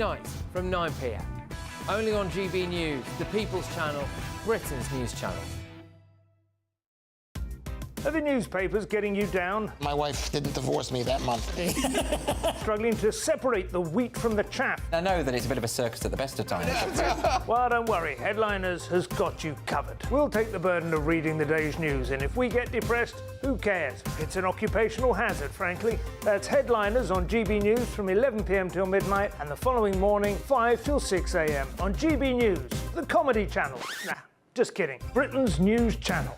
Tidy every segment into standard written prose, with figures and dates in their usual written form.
weeknights from 9 p.m. Only on GB News, the People's Channel, Britain's news channel. Are the newspapers getting you down? My wife didn't divorce me that month. Struggling to separate the wheat from the chaff? I know that it's a bit of a circus at the best of times. Well, don't worry. Headliners has got you covered. We'll take the burden of reading the day's news, and if we get depressed, who cares? It's an occupational hazard, frankly. That's Headliners on GB News from 11 p.m. till midnight, and the following morning, 5 till 6 a.m. on GB News, the comedy channel. Nah, just kidding. Britain's news channel.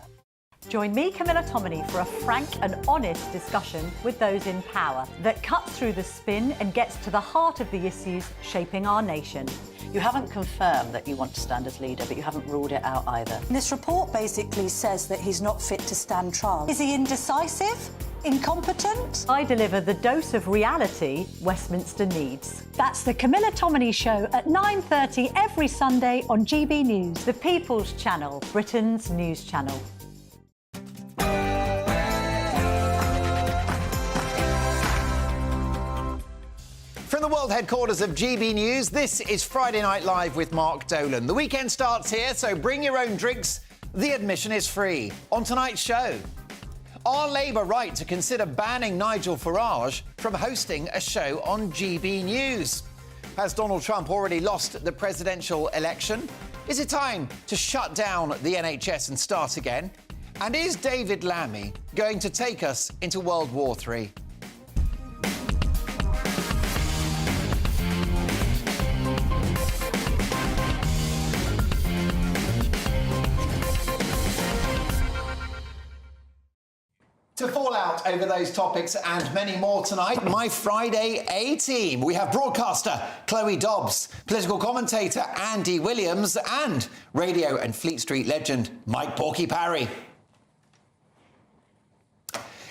Join me, Camilla Tominey, for a frank and honest discussion with those in power that cuts through the spin and gets to the heart of the issues shaping our nation. You haven't confirmed that you want to stand as leader, but you haven't ruled it out either. This report basically says that he's not fit to stand trial. Is he indecisive? Incompetent? I deliver the dose of reality Westminster needs. That's the Camilla Tominey Show at 9:30 every Sunday on GB News, the People's Channel, Britain's news channel. From the world headquarters of GB News, this is Friday Night Live with Mark Dolan. The weekend starts here, so bring your own drinks. The admission is free. On tonight's show, are Labour right to consider banning Nigel Farage from hosting a show on GB News? Has Donald Trump already lost the presidential election? Is it time to shut down the NHS and start again? And is David Lammy going to take us into World War III? To fall out over those topics and many more tonight, my Friday A-team. We have broadcaster Chloe Dobbs, political commentator Andy Williams, and radio and Fleet Street legend Mike Porky Parry.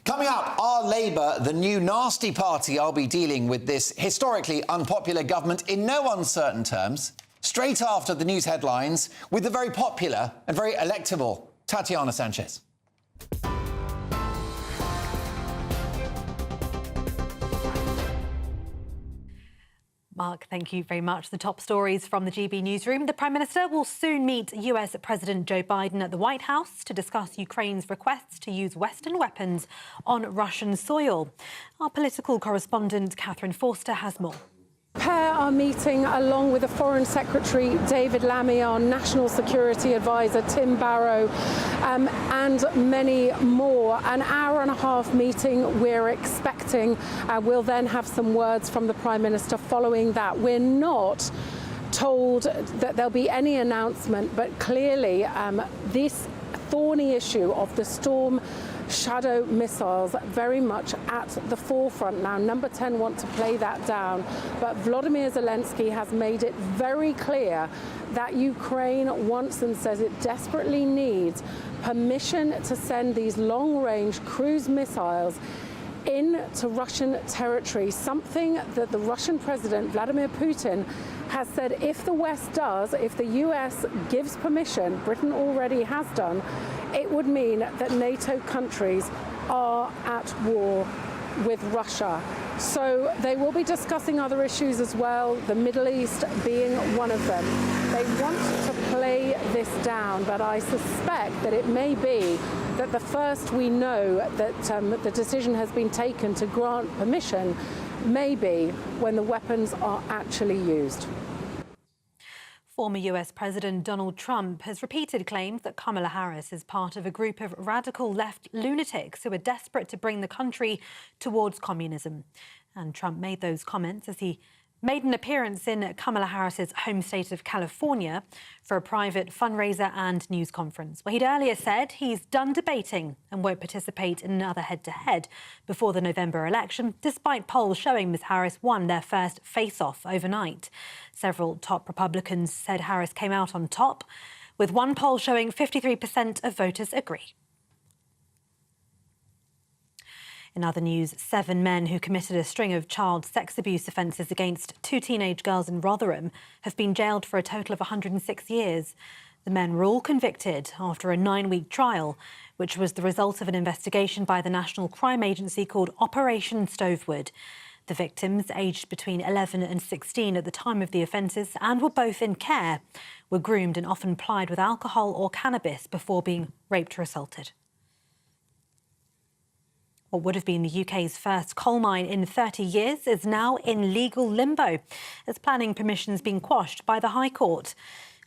Coming up, are Labour the new nasty party? I'll be dealing with this historically unpopular government in no uncertain terms, straight after the news headlines, with the very popular and very electable Tatiana Sanchez. Mark, thank you very much. The top stories from the GB newsroom. The Prime Minister will soon meet US President Joe Biden at the White House to discuss Ukraine's requests to use Western weapons on Russian soil. Our political correspondent Catherine Forster has more. Pair are meeting along with the Foreign Secretary David Lammy, our National Security Advisor Tim Barrow, and many more. An hour-and-a-half meeting we're expecting. We'll then have some words from the Prime Minister following that. We're not told that there'll be any announcement, but clearly this thorny issue of the Storm Shadow missiles very much at the forefront now. Number 10 want to play that down, but Volodymyr Zelensky has made it very clear that Ukraine wants and says it desperately needs permission to send these long-range cruise missiles into Russian territory, something that the Russian President Vladimir Putin has said if the West does, if the US gives permission, Britain already has done, it would mean that NATO countries are at war with Russia. So they will be discussing other issues as well, the Middle East being one of them. They want to play this down, but I suspect that it may be that the first we know that the decision has been taken to grant permission may be when the weapons are actually used. Former US President Donald Trump has repeated claims that Kamala Harris is part of a group of radical left lunatics who are desperate to bring the country towards communism. And Trump made those comments as he made an appearance in Kamala Harris's home state of California for a private fundraiser and news conference, where he'd earlier said he's done debating and won't participate in another head-to-head before the November election, despite polls showing Ms. Harris won their first face-off overnight. Several top Republicans said Harris came out on top, with one poll showing 53% of voters agree. In other news, 7 men who committed a string of child sex abuse offences against 2 teenage girls in Rotherham have been jailed for a total of 106 years. The men were all convicted after a 9-week trial, which was the result of an investigation by the National Crime Agency called Operation Stovewood. The victims, aged between 11 and 16 at the time of the offences and were both in care, were groomed and often plied with alcohol or cannabis before being raped or assaulted. What would have been the UK's first coal mine in 30 years is now in legal limbo, as planning permissions being quashed by the High Court.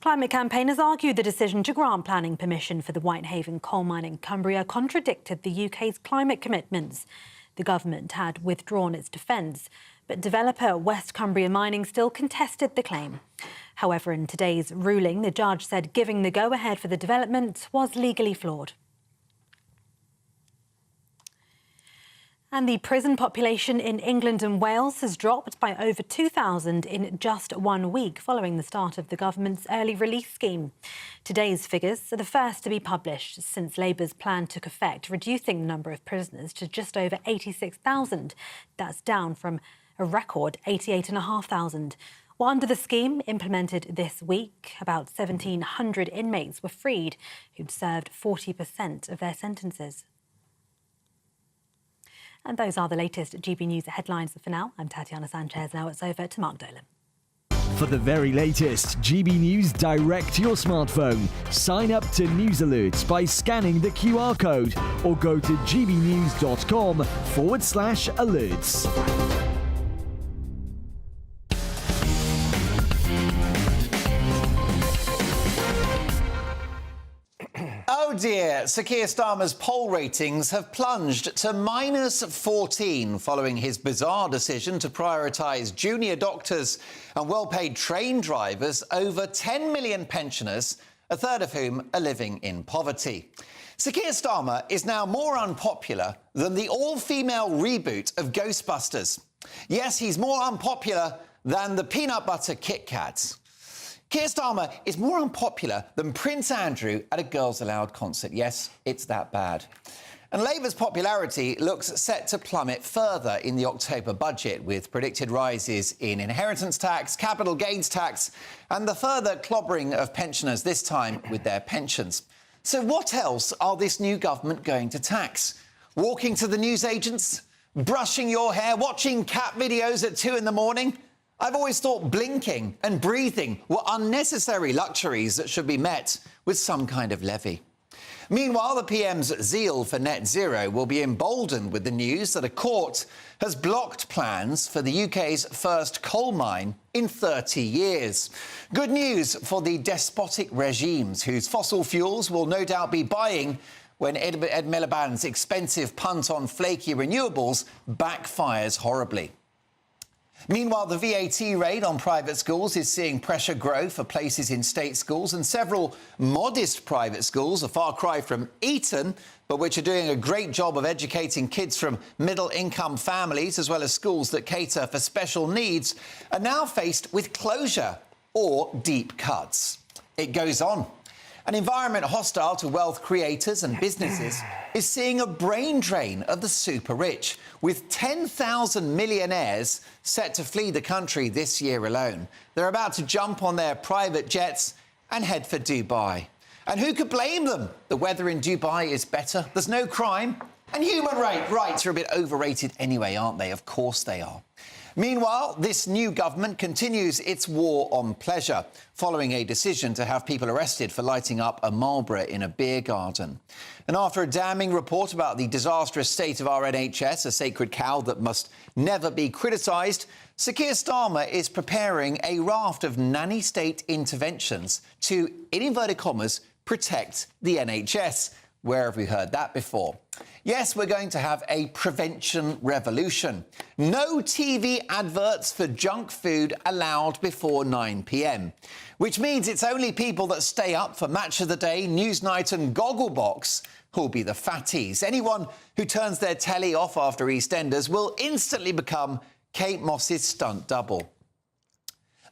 Climate campaigners argue the decision to grant planning permission for the Whitehaven coal mine in Cumbria contradicted the UK's climate commitments. The government had withdrawn its defence, but developer West Cumbria Mining still contested the claim. However, in today's ruling, the judge said giving the go-ahead for the development was legally flawed. And the prison population in England and Wales has dropped by over 2,000 in just 1 week following the start of the government's early release scheme. Today's figures are the first to be published since Labour's plan took effect, reducing the number of prisoners to just over 86,000. That's down from a record 88,500. Well, under the scheme implemented this week, about 1,700 inmates were freed who'd served 40% of their sentences. And those are the latest GB News headlines for now. I'm Tatiana Sanchez. Now it's over to Mark Dolan. For the very latest GB News direct to your smartphone, sign up to News Alerts by scanning the QR code or go to gbnews.com/alerts. Oh dear, Sir Keir Starmer's poll ratings have plunged to -14 following his bizarre decision to prioritise junior doctors and well-paid train drivers over 10 million pensioners, a third of whom are living in poverty. Sir Keir Starmer is now more unpopular than the all-female reboot of Ghostbusters. Yes, he's more unpopular than the peanut butter Kit Kats. Keir Starmer is more unpopular than Prince Andrew at a Girls Aloud concert. Yes, it's that bad. And Labour's popularity looks set to plummet further in the October budget, with predicted rises in inheritance tax, capital gains tax, and the further clobbering of pensioners, this time with their pensions. So what else are this new government going to tax? Walking to the newsagents? Brushing your hair? Watching cat videos at 2 in the morning? I've always thought blinking and breathing were unnecessary luxuries that should be met with some kind of levy. Meanwhile, the PM's zeal for net zero will be emboldened with the news that a court has blocked plans for the UK's first coal mine in 30 years. Good news for the despotic regimes whose fossil fuels will no doubt be buying when Ed Miliband's expensive punt on flaky renewables backfires horribly. Meanwhile, the VAT rate on private schools is seeing pressure grow for places in state schools, and several modest private schools, a far cry from Eton, but which are doing a great job of educating kids from middle-income families, as well as schools that cater for special needs, are now faced with closure or deep cuts. It goes on. An environment hostile to wealth creators and businesses is seeing a brain drain of the super-rich, with 10,000 millionaires set to flee the country this year alone. They're about to jump on their private jets and head for Dubai. And who could blame them? The weather in Dubai is better, there's no crime, and human rights are a bit overrated anyway, aren't they? Of course they are. Meanwhile, this new government continues its war on pleasure, following a decision to have people arrested for lighting up a Marlboro in a beer garden. And after a damning report about the disastrous state of our NHS, a sacred cow that must never be criticised, Sir Keir Starmer is preparing a raft of nanny state interventions to, in inverted commas, protect the NHS. Where have we heard that before? Yes, we're going to have a prevention revolution. No TV adverts for junk food allowed before 9 p.m, which means it's only people that stay up for Match of the Day, Newsnight and Gogglebox who'll be the fatties. Anyone who turns their telly off after EastEnders will instantly become Kate Moss's stunt double.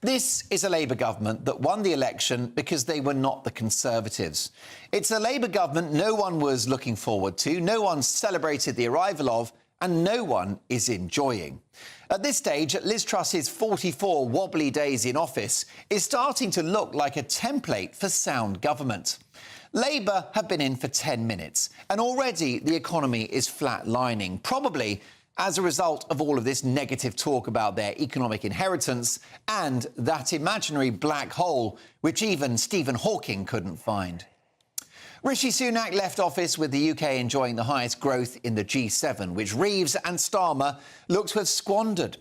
This is a Labour government that won the election because they were not the Conservatives. It's a Labour government no one was looking forward to, no one celebrated the arrival of, and no one is enjoying. At this stage, Liz Truss's 44 wobbly days in office is starting to look like a template for sound government. Labour have been in for 10 minutes, and already the economy is flatlining, probably as a result of all of this negative talk about their economic inheritance and that imaginary black hole which even Stephen Hawking couldn't find. Rishi Sunak left office with the UK enjoying the highest growth in the G7, which Reeves and Starmer look to have squandered.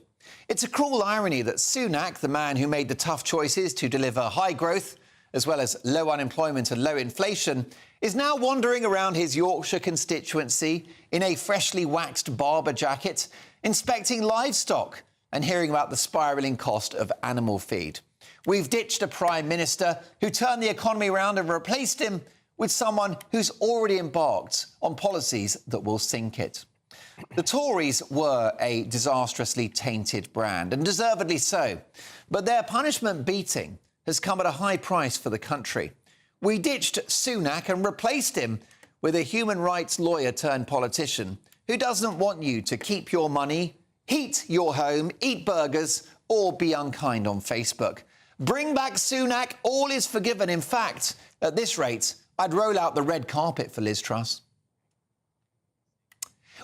It's a cruel irony that Sunak, the man who made the tough choices to deliver high growth, as well as low unemployment and low inflation, is now wandering around his Yorkshire constituency in a freshly waxed Barber jacket, inspecting livestock and hearing about the spiralling cost of animal feed. We've ditched a Prime Minister who turned the economy around and replaced him with someone who's already embarked on policies that will sink it. The Tories were a disastrously tainted brand, and deservedly so. But their punishment beating has come at a high price for the country. We ditched Sunak and replaced him with a human rights lawyer turned politician who doesn't want you to keep your money, heat your home, eat burgers, or be unkind on Facebook. Bring back Sunak, all is forgiven. In fact, at this rate, I'd roll out the red carpet for Liz Truss.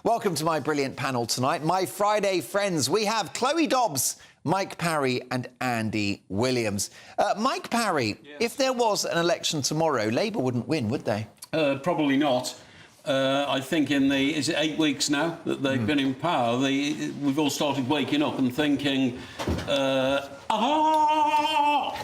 Welcome to my brilliant panel tonight. My Friday friends, we have Chloe Dobbs, Mike Parry and Andy Williams. Mike Parry, if there was an election tomorrow, Labour wouldn't win, would they? Probably not. I think is it 8 weeks now that they've been in power, we've all started waking up and thinking, what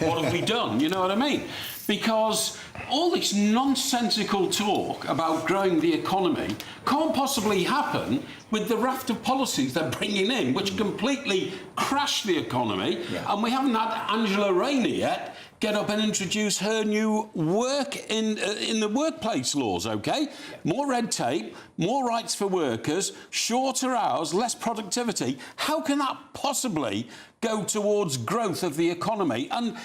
have we done? You know what I mean? Because all this nonsensical talk about growing the economy can't possibly happen with the raft of policies they're bringing in, which completely crash the economy. Yeah. And we haven't had Angela Rayner yet get up and introduce her new work in the workplace laws, OK? Yeah. More red tape, more rights for workers, shorter hours, less productivity. How can that possibly go towards growth of the economy? And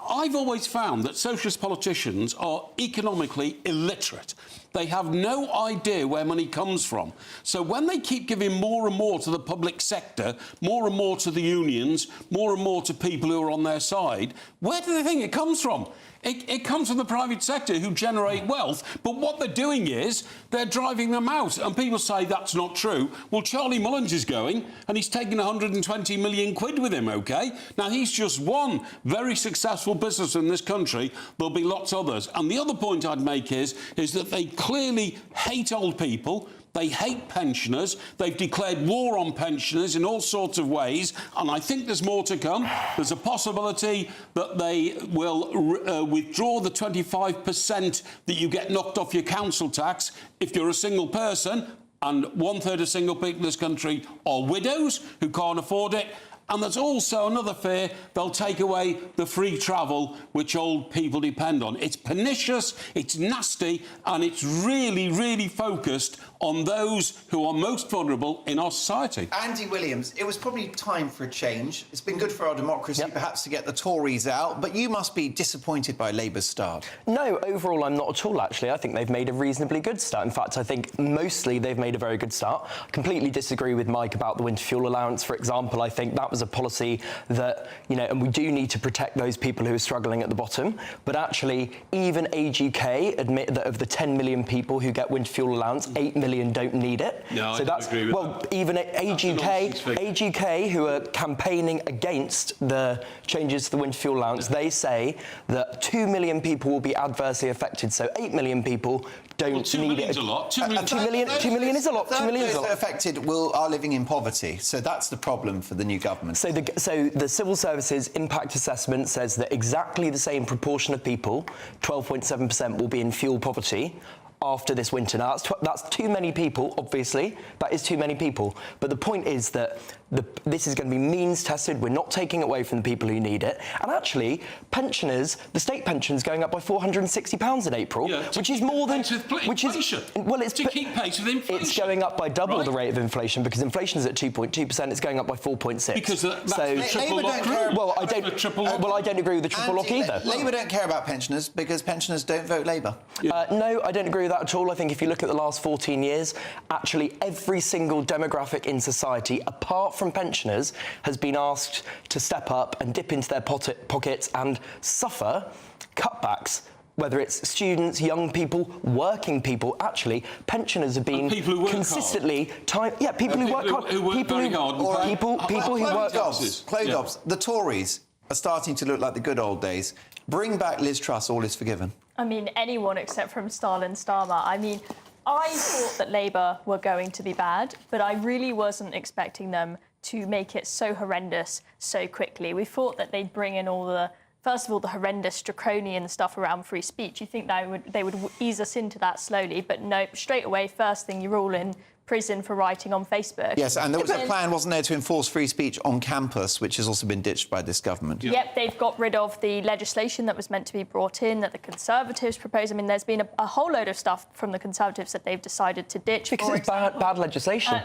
I've always found that socialist politicians are economically illiterate. They have no idea where money comes from. So when they keep giving more and more to the public sector, more and more to the unions, more and more to people who are on their side, where do they think it comes from? It comes from the private sector who generate wealth, but what they're doing is they're driving them out. And people say that's not true. Well, Charlie Mullins is going, and he's taking 120 million quid with him, OK? Now, he's just one very successful business in this country. There'll be lots of others. And the other point I'd make is that they clearly hate old people. They hate pensioners. They've declared war on pensioners in all sorts of ways, and I think there's more to come. There's a possibility that they will withdraw the 25% that you get knocked off your council tax if you're a single person, and 1/3 of single people in this country are widows who can't afford it. And there's also another fear, they'll take away the free travel which old people depend on. It's pernicious, it's nasty, and it's really, really focused on those who are most vulnerable in our society. Andy Williams, it was probably time for a change. It's been good for our democracy, perhaps, to get the Tories out, but you must be disappointed by Labour's start. No, overall, I'm not at all, actually. I think they've made a reasonably good start. In fact, I think mostly they've made a very good start. I completely disagree with Mike about the winter fuel allowance, for example. I think that was a policy that, and we do need to protect those people who are struggling at the bottom. But actually, even Age UK admit that of the 10 million people who get winter fuel allowance, 8 million don't need it. No, so I agree with that. Even Age UK, who are campaigning against the changes to the winter fuel allowance, they say that 2 million people will be adversely affected. So 8 million people don't need it. 2 million's a lot. 2 million is a lot. 2 million is a lot. Affected are living in poverty, so that's the problem for the new government. So the Civil Services Impact Assessment says that exactly the same proportion of people, 12.7%, will be in fuel poverty after this winter. Now, that's too many people, obviously. That is too many people. But the point is that this is going to be means tested. We're not taking it away from the people who need it. And actually, pensioners, the state pension's going up by £460 in April, which is more than... Well, it's to keep pace with inflation. It's going up by double the rate of inflation, because inflation is at 2.2%. It's going up by 4.6%. Because that's the triple lock rule. Well, I don't agree with the triple lock either. Labour don't care about pensioners because pensioners don't vote Labour. No, I don't agree with that at all. I think if you look at the last 14 years, actually every single demographic in society, apart from pensioners, has been asked to step up and dip into their pockets and suffer cutbacks whether it's students, young people, working people, actually, pensioners have been people who work consistently people who work hard. People who work very hard. People who work Dobbs, the Tories are starting to look like the good old days. Bring back Liz Truss, all is forgiven. I mean, anyone except from Stalin Starmer. I mean, I thought that Labour were going to be bad, but I really wasn't expecting them to make it so horrendous so quickly. We thought that they'd bring in all the, first of all, the horrendous draconian stuff around free speech. You think they would ease us into that slowly, but no, straight away, first thing, you're all in prison for writing on Facebook. Yes, and there was a plan, wasn't there, to enforce free speech on campus, which has also been ditched by this government. Yep, they've got rid of the legislation that was meant to be brought in, that the Conservatives proposed. I mean, there's been a whole load of stuff from the Conservatives that they've decided to ditch. Because it's bad legislation.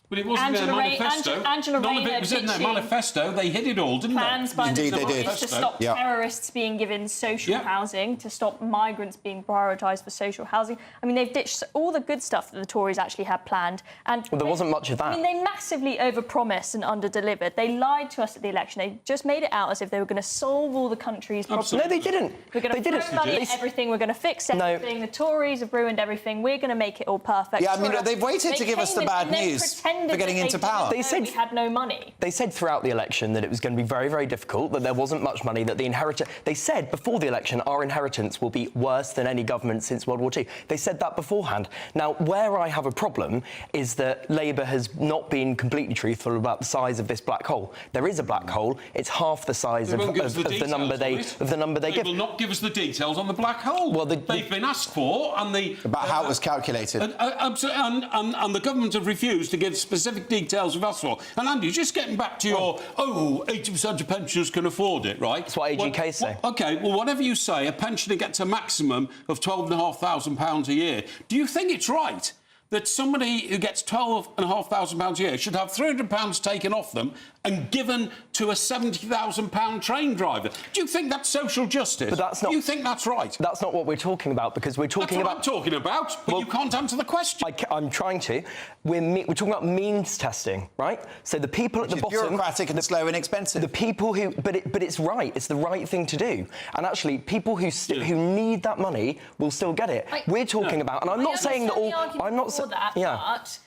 But it wasn't in their manifesto. None of it was in their manifesto. They hid it all, didn't they? Plans by the Tories to stop Yep. terrorists being given social housing, to stop migrants being prioritised for social housing. I mean, they've ditched all the good stuff that the Tories actually had planned. And well, there wasn't much of that. I mean, they massively overpromised and underdelivered. They lied to us at the election. They just made it out as if they were going to solve all the country's problems. No, they didn't. We're going to throw money at everything. We're going to fix everything. The Tories have ruined everything. We're going to make it all perfect. Yeah, I mean, they've waited to give us the bad news for getting into power. They said we had no money. They said throughout the election that it was going to be very, very difficult, that there wasn't much money, that the inheritance... They said before the election, our inheritance will be worse than any government since World War II. They said that beforehand. Now, where I have a problem is that Labour has not been completely truthful about the size of this black hole. There is a black hole. It's half the size of the number they give. They will not give us the details on the black hole. Well, they've been asked for, and about how it was calculated. And the government have refused to give specific details of us for. And Andy, just getting back to your 80% of pensioners can afford it, right? That's what AGK say. OK, well, whatever you say, a pensioner gets a maximum of £12,500 a year. Do you think it's right that somebody who gets £12,500 a year should have £300 taken off them and given to a £70,000 train driver? Do you think that's social justice? But that's not... Do you think that's right? That's not what we're talking about, because we're talking about... That's what I'm talking about, but you can't answer the question. I'm trying to. We're talking about means testing, right? So the people at the bottom... bureaucratic and slow and expensive. The people who... But it's right. It's the right thing to do. And actually, people who need that money will still get it. We're talking about... And I'm not saying that all... I'm not saying... But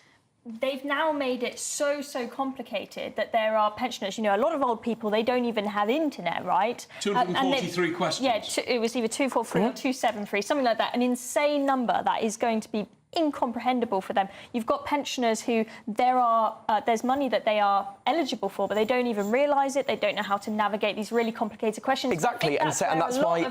they've now made it so complicated that there are pensioners, you know, a lot of old people, they don't even have internet, right? 243 questions. Yeah, it was either 243 or 273, something like that. An insane number that is going to be incomprehensible for them. You've got pensioners who there's money that they are eligible for, but they don't even realise it. They don't know how to navigate these really complicated questions. Exactly, and that's why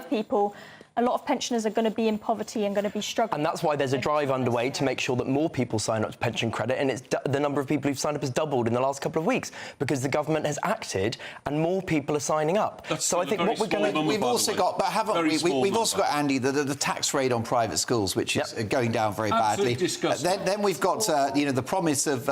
a lot of pensioners are going to be in poverty and going to be struggling. And that's why there's a drive underway to make sure that more people sign up to pension credit, and the number of people who've signed up has doubled in the last couple of weeks because the government has acted and more people are signing up. So I think what we're going to... We've also got, but haven't we? We've also got, Andy, the tax rate on private schools, which is going down very badly. Then we've got, the promise of,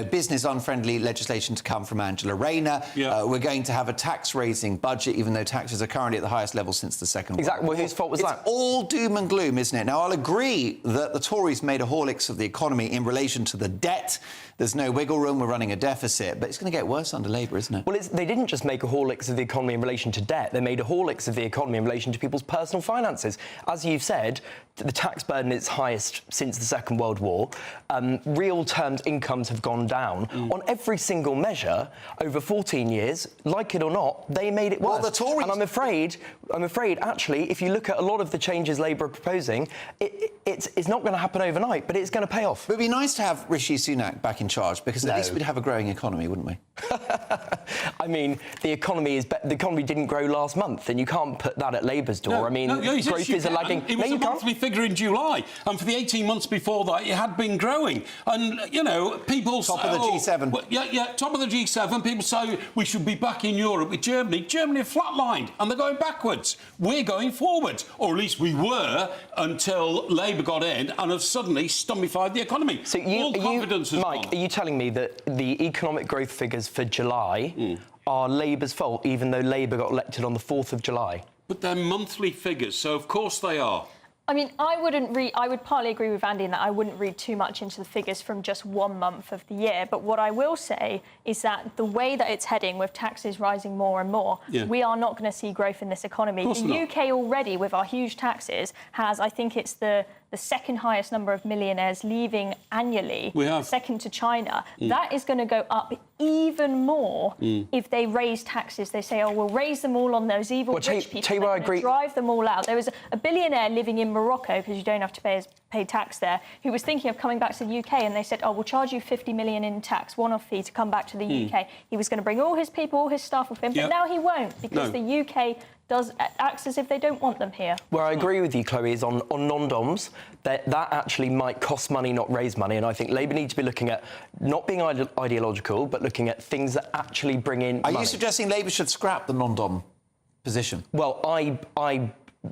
business-unfriendly legislation to come from Angela Rayner. We're going to have a tax-raising budget, even though taxes are currently at the highest level since the Second World War. Exactly. Well, whose fault was that? It's all doom and gloom, isn't it? Now, I'll agree that the Tories made a Horlicks of the economy in relation to the debt. There's no wiggle room. We're running a deficit. But it's going to get worse under Labour, isn't it? Well, they didn't just make a Horlicks of the economy in relation to debt. They made a Horlicks of the economy in relation to people's personal finances. As you've said, the tax burden is highest since the Second World War. Real terms incomes have gone down. On every single measure, over 14 years, like it or not, they made it worse. Well, the Tories... And I'm afraid, actually, if you look at a lot of the changes Labour are proposing, it's not going to happen overnight, but it's going to pay off. It would be nice to have Rishi Sunak back in charge, because at least we'd have a growing economy, wouldn't we? I mean, the economy didn't grow last month, and you can't put that at Labour's door. Growth is lagging. It was a monthly figure in July, and for the 18 months before that, it had been growing. And, people... Top of the G7. Top of the G7. People say we should be back in Europe with Germany. Germany have flatlined, and they're going backwards. We're going forward, or at least we were until Labour got in and have suddenly stummified the economy. So Mike, are you telling me that the economic growth figures for July are Labour's fault, even though Labour got elected on the 4th of July? But they're monthly figures, so of course they are. I mean, I would partly agree with Andy in that I wouldn't read too much into the figures from just 1 month of the year. But what I will say is that the way that it's heading, with taxes rising more and more, we are not going to see growth in this economy. The UK already, with our huge taxes, has, I think it's the second highest number of millionaires leaving annually, second to China. That is going to go up even more if they raise taxes. They say, oh, we'll raise them all on those evil rich people and drive them all out. There was a billionaire living in Morocco, because you don't have to pay tax there, who was thinking of coming back to the UK, and they said, oh, we'll charge you 50 million in tax, one-off fee to come back to the UK. He was going to bring all his people, all his staff with him, but now he won't, because the UK acts as if they don't want them here. Where I agree with you, Chloe, is on non-doms, that actually might cost money, not raise money, and I think Labour need to be looking at not being ideological, but looking at things that actually bring in money. Are you suggesting Labour should scrap the non-dom position? Well, I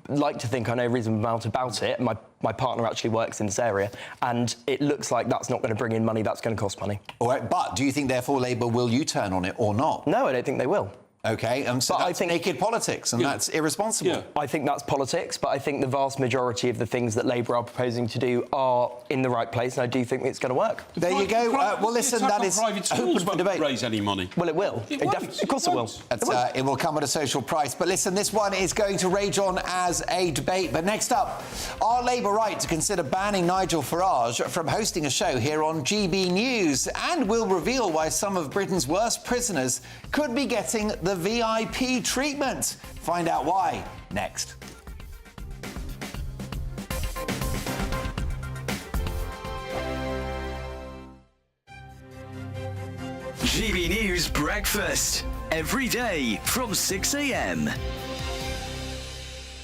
like to think I know a reasonable amount about it. My partner actually works in this area, and it looks like that's not going to bring in money, that's going to cost money. All right, but do you think, therefore, Labour will U-turn on it or not? No, I don't think they will. OK, so that's naked politics, and that's irresponsible. I think that's politics, but I think the vast majority of the things that Labour are proposing to do are in the right place, and I do think it's going to work. There you go. Well, listen, that is private schools won't raise any money. Well, it will. Of course it will. It will come at a social price. But listen, this one is going to rage on as a debate. But next up, are Labour right to consider banning Nigel Farage from hosting a show here on GB News? And we'll reveal why some of Britain's worst prisoners could be getting the VIP treatment. Find out why next. GB News Breakfast. Every day from 6 a.m.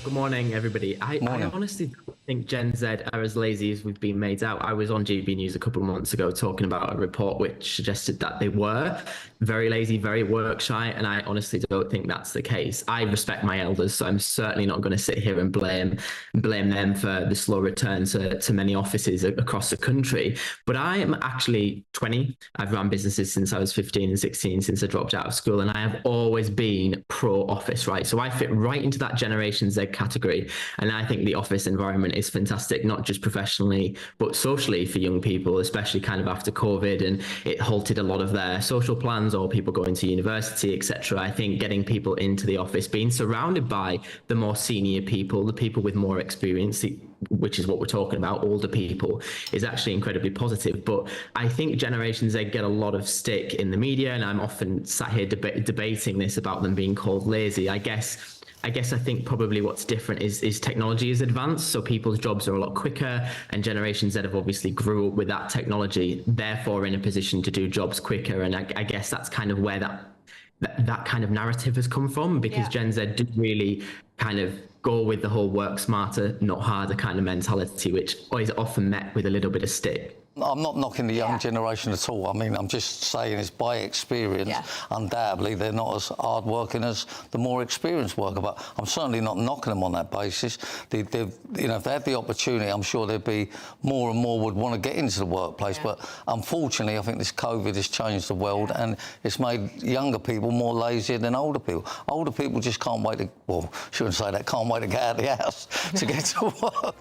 Good morning, everybody. I honestly don't think Gen Z are as lazy as we've been made out. I was on GB News a couple of months ago talking about a report which suggested that they were very lazy, very work shy, and I honestly don't think that's the case. I respect my elders, so I'm certainly not going to sit here and blame them for the slow return to many offices across the country. But I am actually 20. I've run businesses since I was 15 and 16, since I dropped out of school, and I have always been pro-office, right? So I fit right into that Generation Z category, and I think the office environment is fantastic, not just professionally but socially for young people, especially kind of after COVID, and it halted a lot of their social plans or people going to university, etc. I think getting people into the office, being surrounded by the more senior people, the people with more experience, which is what we're talking about, older people, is actually incredibly positive. But I think Generation Z get a lot of stick in the media, and I'm often sat here debating this about them being called lazy. I guess I think probably what's different is technology is advanced, so people's jobs are a lot quicker, and Generation Z have obviously grew up with that technology, therefore in a position to do jobs quicker. And I guess that's kind of where that kind of narrative has come from, because Gen Z do really kind of go with the whole work smarter, not harder kind of mentality, which is often met with a little bit of stick. I'm not knocking the young generation at all. I mean, I'm just saying it's by experience. Undoubtedly, they're not as hard-working as the more experienced worker, but I'm certainly not knocking them on that basis. You know, if they had the opportunity, I'm sure there'd be more and more would want to get into the workplace. But unfortunately, I think this COVID has changed the world, and it's made younger people more lazy than older people. Older people just can't wait to, well, shouldn't say that, can't wait to get out of the house to get to work.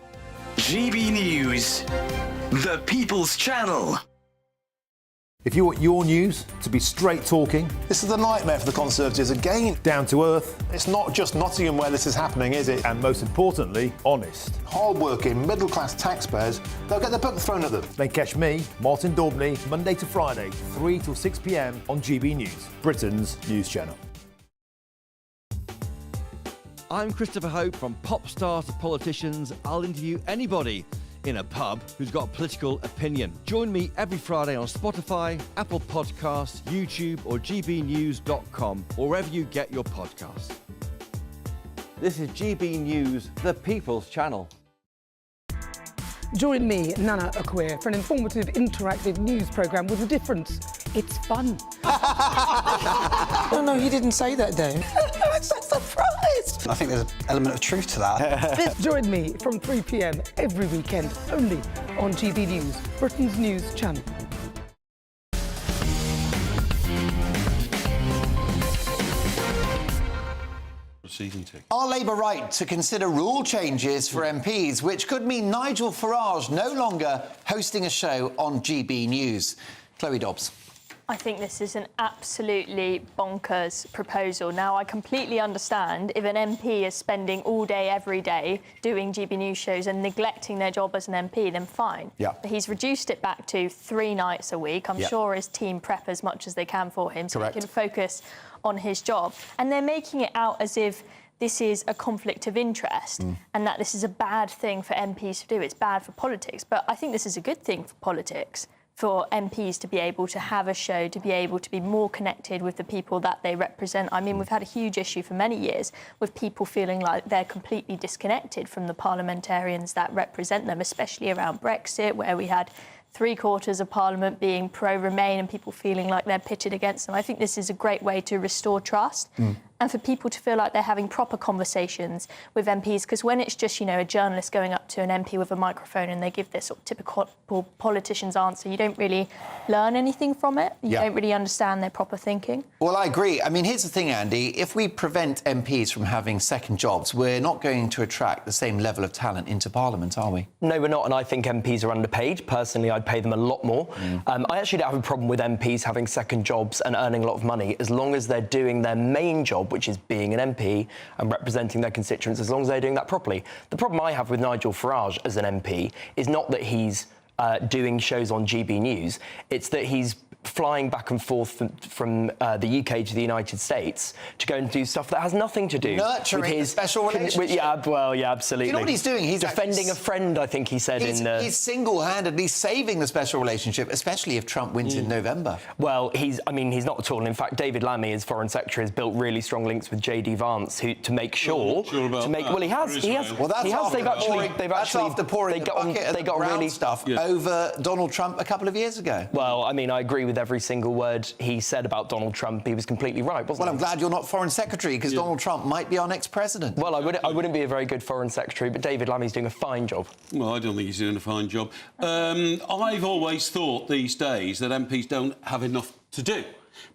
GB News, the People's Channel. If you want your news to be straight talking, this is a nightmare for the Conservatives again. Down to earth. It's not just Nottingham where this is happening, is it? And most importantly, honest. Hard-working, middle-class taxpayers, they'll get the book thrown at them. Then catch me, Martin Daubney, Monday to Friday, 3 till 6 p.m. on GB News, Britain's news channel. I'm Christopher Hope. From pop stars to politicians, I'll interview anybody in a pub who's got a political opinion. Join me every Friday on Spotify, Apple Podcasts, YouTube or gbnews.com, or wherever you get your podcasts. This is GB News, the People's Channel. Join me, Nana Okoye, for an informative, interactive news programme with a difference. It's fun. No, he didn't say that, though. I'm so surprised. I think there's an element of truth to that. Join me from 3 p.m. every weekend, only on GB News, Britain's news channel. proceeding to. Are Labour right to consider rule changes for MPs, which could mean Nigel Farage no longer hosting a show on GB News? Chloe Dobbs. I think this is an absolutely bonkers proposal. Now, I completely understand if an MP is spending all day, every day, doing GB News shows and neglecting their job as an MP, then fine. Yeah. But he's reduced it back to 3 nights a week. I'm sure his team prep as much as they can for him so he can focus on his job. And they're making it out as if this is a conflict of interest and that this is a bad thing for MPs to do. It's bad for politics. But I think this is a good thing for politics, for MPs to be able to have a show, to be able to be more connected with the people that they represent. I mean, we've had a huge issue for many years with people feeling like they're completely disconnected from the parliamentarians that represent them, especially around Brexit, where we had 3/4 of Parliament being pro-Remain and people feeling like they're pitted against them. I think this is a great way to restore trust and for people to feel like they're having proper conversations with MPs, because when it's just, you know, a journalist going up to an MP with a microphone and they give this sort of typical politician's answer, you don't really learn anything from it. You don't really understand their proper thinking. Well, I agree. I mean, here's the thing, Andy. If we prevent MPs from having second jobs, we're not going to attract the same level of talent into Parliament, are we? No, we're not, and I think MPs are underpaid. Personally, I'd pay them a lot more. I actually don't have a problem with MPs having second jobs and earning a lot of money, as long as they're doing their main job, which is being an MP and representing their constituents, as long as they're doing that properly. The problem I have with Nigel Farage as an MP is not that he's doing shows on GB News, it's that he's flying back and forth from the UK to the United States to go and do stuff that has nothing to do nurturing with his special relationship. Absolutely. Do you know what he's doing? He's defending a friend, I think he said. He's single-handedly saving the special relationship, especially if Trump wins in November. Well, he's not at all. In fact, David Lammy, as Foreign Secretary, has built really strong links with JD Vance to make sure Well, he has. Well, that's after pouring the bucket of brown stuff over Donald Trump a couple of years ago. Well, I mean, I agree with every single word he said about Donald Trump. He was completely right, wasn't he? Well, I'm glad you're not Foreign Secretary, because Donald Trump might be our next president. Well, I wouldn't be a very good Foreign Secretary, but David Lammy's doing a fine job. Well, I don't think he's doing a fine job. I've always thought these days that MPs don't have enough to do,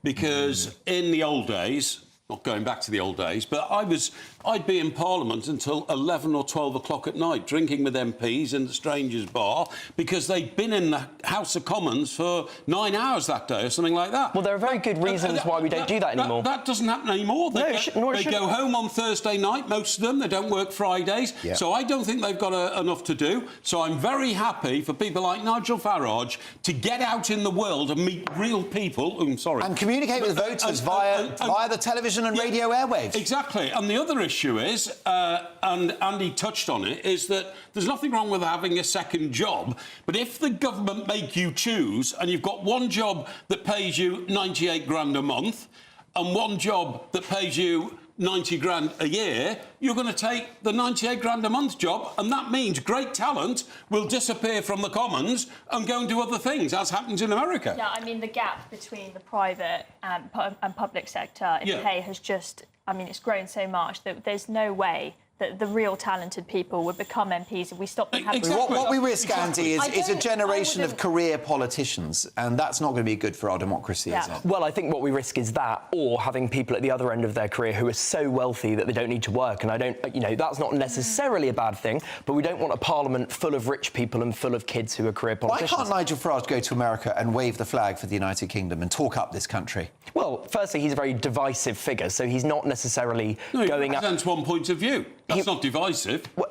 because in the old days, not going back to the old days, but I'd be in Parliament until 11 or 12 o'clock at night, drinking with MPs in the Strangers' Bar, because they'd been in the House of Commons for 9 hours that day or something like that. Well, there are very good reasons why we don't do that anymore. That doesn't happen anymore. They go home on Thursday night, most of them. They don't work Fridays. So I don't think they've got enough to do. So I'm very happy for people like Nigel Farage to get out in the world and meet real people. And communicate with voters via the television and radio airwaves. Exactly. And the other issue is, and Andy touched on it, is that there's nothing wrong with having a second job, but if the government make you choose and you've got one job that pays you 98 grand a month and one job that pays you 90 grand a year, you're going to take the 98 grand a month job, and that means great talent will disappear from the Commons and go and do other things, as happens in America. Yeah, I mean, the gap between the private and public sector in pay has just, I mean, it's grown so much that there's no way that the real talented people would become MPs if we stop them having... What we risk, Andy, is a generation of career politicians, and that's not going to be good for our democracy, is it? Well, I think what we risk is that, or having people at the other end of their career who are so wealthy that they don't need to work, and that's not necessarily a bad thing, but we don't want a parliament full of rich people and full of kids who are career politicians. Why can't Nigel Farage go to America and wave the flag for the United Kingdom and talk up this country? Well, firstly, he's a very divisive figure, so he's not necessarily going... He represents one point of view. That's not divisive. Well,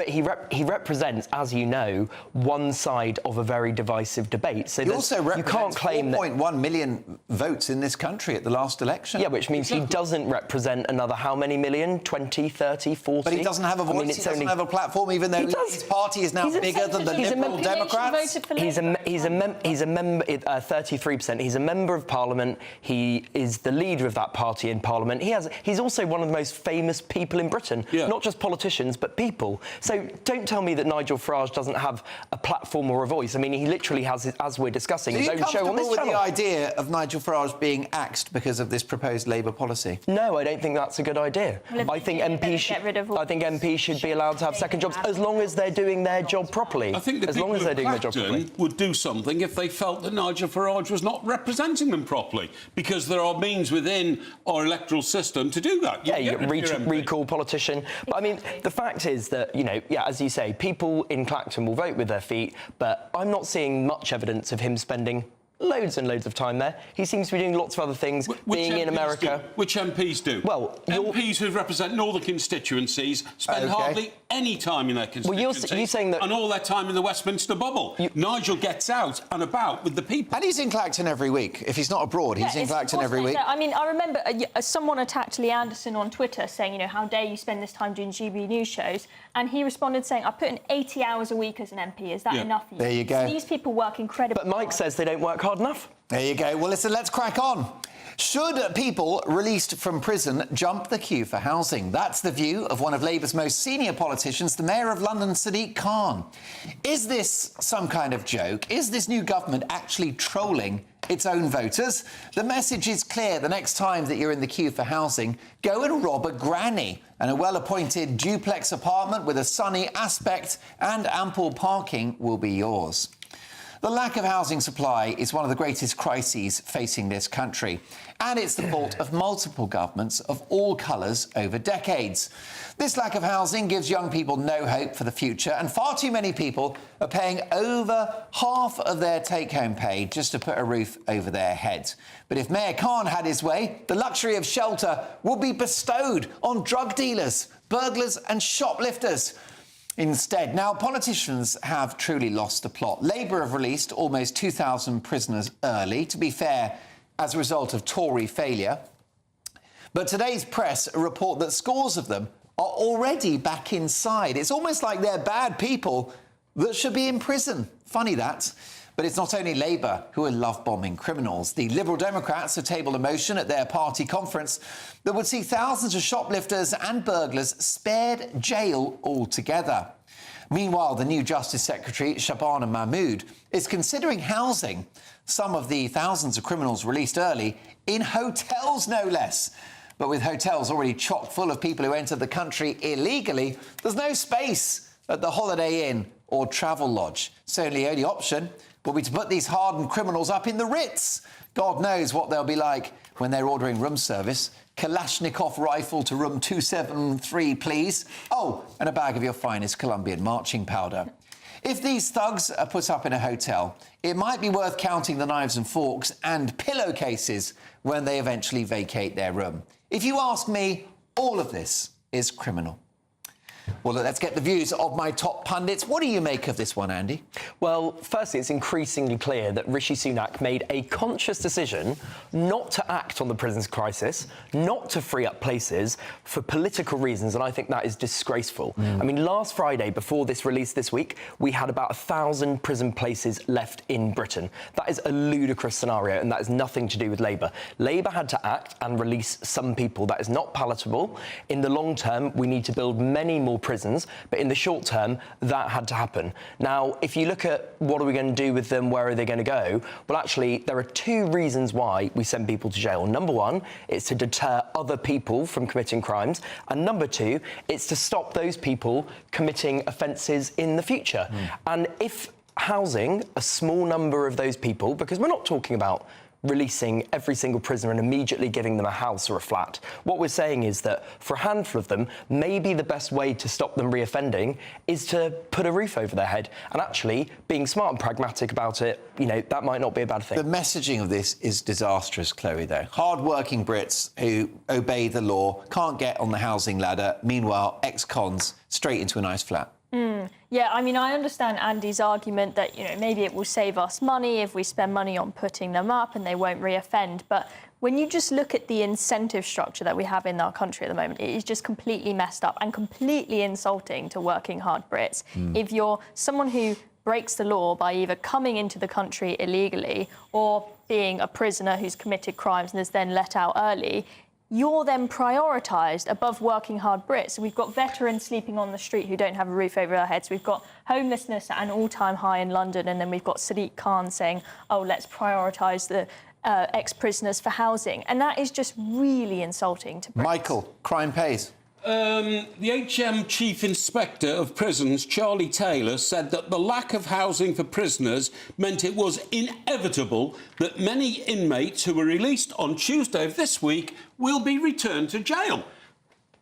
he represents, as you know, one side of a very divisive debate. So he also represents you can't claim 4.1 million votes in this country at the last election. Yeah, which means he doesn't represent another how many million? 20, 30, 40? But he doesn't have a voice, he doesn't have a platform, even though his party is now bigger than the Liberal Democrats. He's a member, 33%. He's a member of Parliament. He is the leader of that party in Parliament. He's also one of the most famous people in Britain. not just politicians, but people. So don't tell me that Nigel Farage doesn't have a platform or a voice. I mean, he literally has, as we're discussing, his own show on this with channel. the idea of Nigel Farage being axed because of this proposed Labour policy? No, I don't think that's a good idea. I think MPs should be allowed to have second jobs as long as they're doing their job properly. I think the as long as they're doing their job properly. would do something if they felt that Nigel Farage was not representing them properly, because there are means within our electoral system to do that. You recall politician. But I mean, the fact is that, you know, as you say, people in Clacton will vote with their feet, but I'm not seeing much evidence of him spending loads and loads of time there. He seems to be doing lots of other things, being in America. Which MPs do? Well, MPs who represent northern constituencies spend hardly any time in their constituency. Well, you're saying that... And all their time in the Westminster bubble. Nigel gets out and about with the people. And he's in Clacton every week. If he's not abroad, he's in Clacton every week. I mean, I remember someone attacked Lee Anderson on Twitter saying, you know, how dare you spend this time doing GB News shows? And he responded saying, I put in 80 hours a week as an MP. Is that enough for you? There you go. So these people work incredibly But Mike says they don't work hard enough. There you go. Well, listen, let's crack on. Should people released from prison jump the queue for housing? That's the view of one of Labour's most senior politicians, the Mayor of London, Sadiq Khan. Is this some kind of joke? Is this new government actually trolling its own voters? The message is clear. The next time that you're in the queue for housing, go and rob a granny, and a well-appointed duplex apartment with a sunny aspect and ample parking will be yours. The lack of housing supply is one of the greatest crises facing this country, and it's the fault of multiple governments of all colours over decades. This lack of housing gives young people no hope for the future, and far too many people are paying over half of their take-home pay just to put a roof over their heads. But if Mayor Khan had his way, the luxury of shelter would be bestowed on drug dealers, burglars and shoplifters instead. Now, politicians have truly lost the plot. Labour have released almost 2,000 prisoners early, to be fair, as a result of Tory failure. But today's press report that scores of them are already back inside. It's almost like they're bad people that should be in prison. Funny that. But it's not only Labour who are love-bombing criminals. The Liberal Democrats have tabled a motion at their party conference that would see thousands of shoplifters and burglars spared jail altogether. Meanwhile, the new Justice Secretary, Shabana Mahmood, is considering housing some of the thousands of criminals released early in hotels, no less. But with hotels already chock full of people who entered the country illegally, there's no space at the Holiday Inn or Travel Lodge. So the only option will be to put these hardened criminals up in the Ritz. God knows what they'll be like when they're ordering room service. Kalashnikov rifle to room 273, please. Oh, and a bag of your finest Colombian marching powder. If these thugs are put up in a hotel, it might be worth counting the knives and forks and pillowcases when they eventually vacate their room. If you ask me, all of this is criminal. Well, let's get the views of my top pundits. What do you make of this one, Andy? Well, firstly, it's increasingly clear that Rishi Sunak made a conscious decision not to act on the prisons crisis, not to free up places for political reasons, and I think that is disgraceful. I mean, last Friday, before this release this week, we had about 1,000 prison places left in Britain. That is a ludicrous scenario, and that has nothing to do with Labour. Labour had to act and release some people. That is not palatable. In the long term, we need to build many more prisons, but in the short term, that had to happen. Now, if you look at what are we going to do with them, where are they going to go? Well, actually, there are two reasons why we send people to jail. Number one, it's to deter other people from committing crimes. And number two, it's to stop those people committing offences in the future. And if housing a small number of those people, because we're not talking about releasing every single prisoner and immediately giving them a house or a flat. What we're saying is that for a handful of them, maybe the best way to stop them reoffending is to put a roof over their head. And actually, being smart and pragmatic about it, you know, that might not be a bad thing. The messaging of this is disastrous, Chloe, though. Hard-working Brits who obey the law can't get on the housing ladder. Meanwhile, ex-cons straight into a nice flat. Yeah, I mean, I understand Andy's argument that, you know, maybe it will save us money if we spend money on putting them up and they won't reoffend. But when you just look at the incentive structure that we have in our country at the moment, it is just completely messed up and completely insulting to working hard Brits. If you're someone who breaks the law by either coming into the country illegally or being a prisoner who's committed crimes and is then let out early, you're then prioritised above working hard Brits. So we've got veterans sleeping on the street who don't have a roof over their heads. We've got homelessness at an all-time high in London, and then we've got Sadiq Khan saying, oh, let's prioritise the ex-prisoners for housing. And that is just really insulting to Brits. Michael, crime pays. The HM Chief Inspector of Prisons, Charlie Taylor, said that the lack of housing for prisoners meant it was inevitable that many inmates who were released on Tuesday of this week will be returned to jail.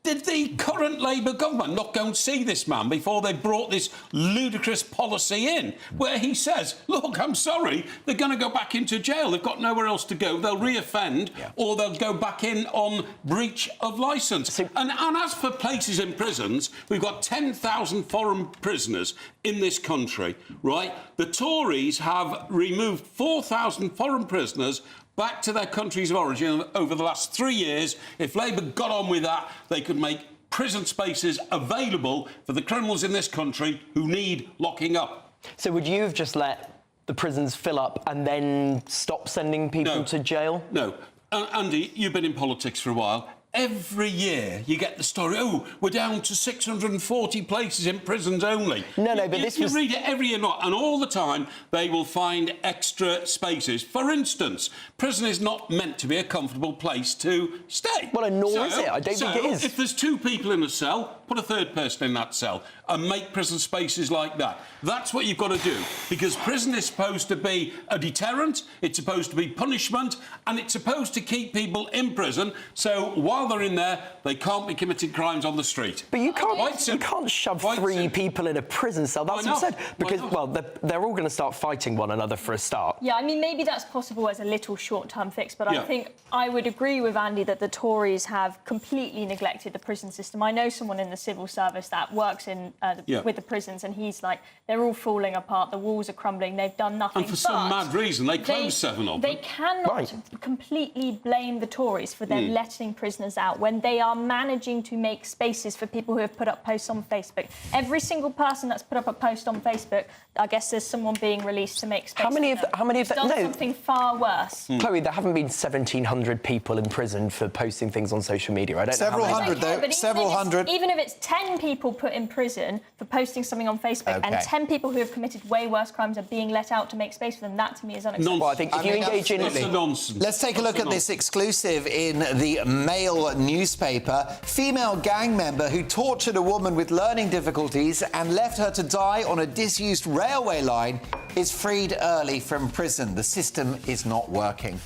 Did the current Labour government not go and see this man before they brought this ludicrous policy in, where he says, look, I'm sorry, they're going to go back into jail. They've got nowhere else to go. They'll reoffend or they'll go back in on breach of licence. And as for places in prisons, we've got 10,000 foreign prisoners in this country, right? The Tories have removed 4,000 foreign prisoners back to their countries of origin over the last 3 years. If Labour got on with that, they could make prison spaces available for the criminals in this country who need locking up. So would you have just let the prisons fill up and then stop sending people to jail? No. Andy, you've been in politics for a while. Every year you get the story, oh, we're down to 640 places in prisons only. No, but this was... You read it every year, and all the time they will find extra spaces. For instance, prison is not meant to be a comfortable place to stay. Well, and nor is it. I don't think it is. If there's 2 people in a cell, put a 3rd person in that cell and make prison spaces like that. That's what you've got to do, because prison is supposed to be a deterrent, it's supposed to be punishment, and it's supposed to keep people in prison, so while they're in there, they can't be committing crimes on the street. But you can't shove 3 people in a prison cell. That's absurd. Because, well, they're all going to start fighting one another for a start. Yeah, I mean, maybe that's possible as a little short-term fix, but I think I would agree with Andy that the Tories have completely neglected the prison system. I know someone in the civil service that works in with the prisons, and he's like, they're all falling apart, the walls are crumbling, they've done nothing. And for some mad reason, they closed 7 of them. They cannot completely blame the Tories for them letting prisoners out when they are managing to make spaces for people who have put up posts on Facebook. Every single person that's put up a post on Facebook, I guess there's someone being released to make space. How many of them? Done something far worse. Chloe, there haven't been 1,700 people in prison for posting things on social media. I don't know. Several hundred, though. Several hundred. Even if it's 10 people put in prison for posting something on Facebook and 10 people who have committed way worse crimes are being let out to make space for them, that to me is unacceptable. Well, I think if you engage in... That's nonsense. Let's take a look at this exclusive in the Mail newspaper. Female gang member who tortured a woman with learning difficulties and left her to die on a disused railway line is freed early from prison. The system is not working.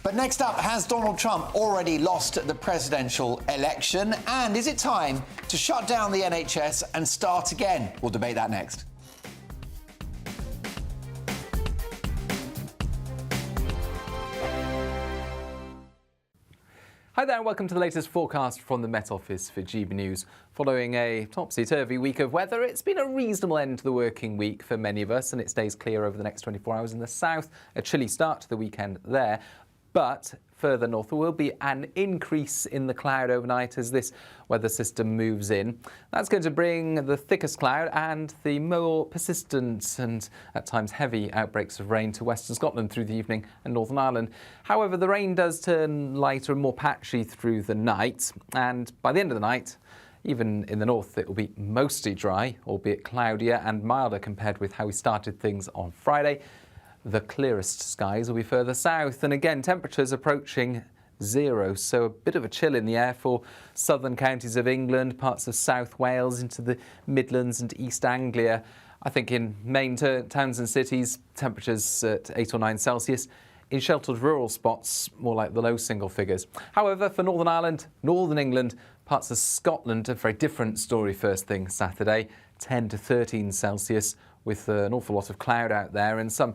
But next up, has Donald Trump already lost the presidential election? And is it time to shut down the NHS and start again? We'll debate that next. Hi there and welcome to the latest forecast from the Met Office for GB News. Following a topsy-turvy week of weather, it's been a reasonable end to the working week for many of us, and it stays clear over the next 24 hours in the south. A chilly start to the weekend there, but further north there will be an increase in the cloud overnight as this weather system moves in. That's going to bring the thickest cloud and the more persistent and at times heavy outbreaks of rain to western Scotland through the evening and Northern Ireland. However, the rain does turn lighter and more patchy through the night, and by the end of the night, even in the north, it will be mostly dry, albeit cloudier and milder compared with how we started things on Friday. The clearest skies will be further south, and again, temperatures approaching 0, so a bit of a chill in the air for southern counties of England, parts of South Wales, into the Midlands and East Anglia. I think in main towns and cities, temperatures at 8 or 9 Celsius. In sheltered rural spots, more like the low single figures. However, for Northern Ireland, Northern England, parts of Scotland, a very different story first thing Saturday, 10 to 13 Celsius, with an awful lot of cloud out there and some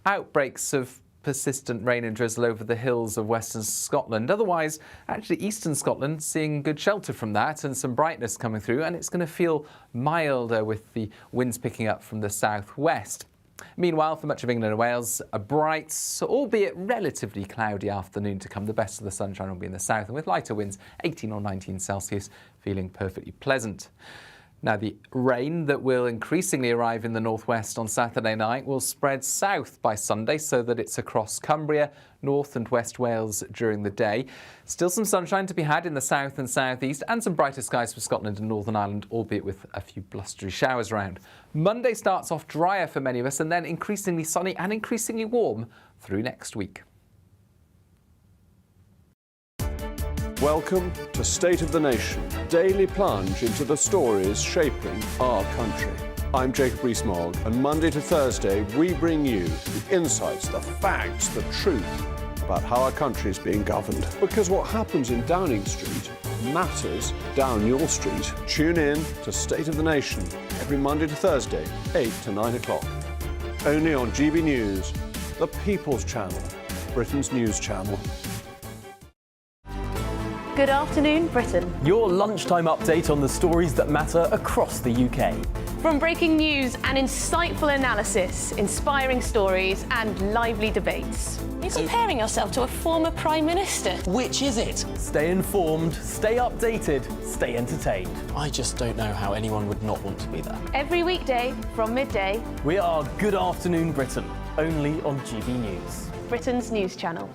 outbreaks of persistent rain and drizzle over the hills of western Scotland. Otherwise, actually eastern Scotland seeing good shelter from that and some brightness coming through, and it's going to feel milder with the winds picking up from the southwest. Meanwhile, for much of England and Wales, a bright, albeit relatively cloudy afternoon to come. The best of the sunshine will be in the south, and with lighter winds, 18 or 19 Celsius, feeling perfectly pleasant. Now, the rain that will increasingly arrive in the northwest on Saturday night will spread south by Sunday so that it's across Cumbria, North and West Wales during the day. Still some sunshine to be had in the south and southeast and some brighter skies for Scotland and Northern Ireland, albeit with a few blustery showers around. Monday starts off drier for many of us and then increasingly sunny and increasingly warm through next week. Welcome to State of the Nation, daily plunge into the stories shaping our country. I'm Jacob Rees-Mogg, and Monday to Thursday we bring you the insights, the facts, the truth about how our country is being governed. Because what happens in Downing Street matters down your street. Tune in to State of the Nation every Monday to Thursday, 8 to 9 o'clock. Only on GB News, the People's Channel, Britain's news channel. Good afternoon, Britain. Your lunchtime update on the stories that matter across the UK. From breaking news and insightful analysis, inspiring stories and lively debates. You're comparing yourself to a former Prime Minister. Which is it? Stay informed, stay updated, stay entertained. I just don't know how anyone would not want to be there. Every weekday from midday. We are Good Afternoon Britain, only on GB News. Britain's news channel.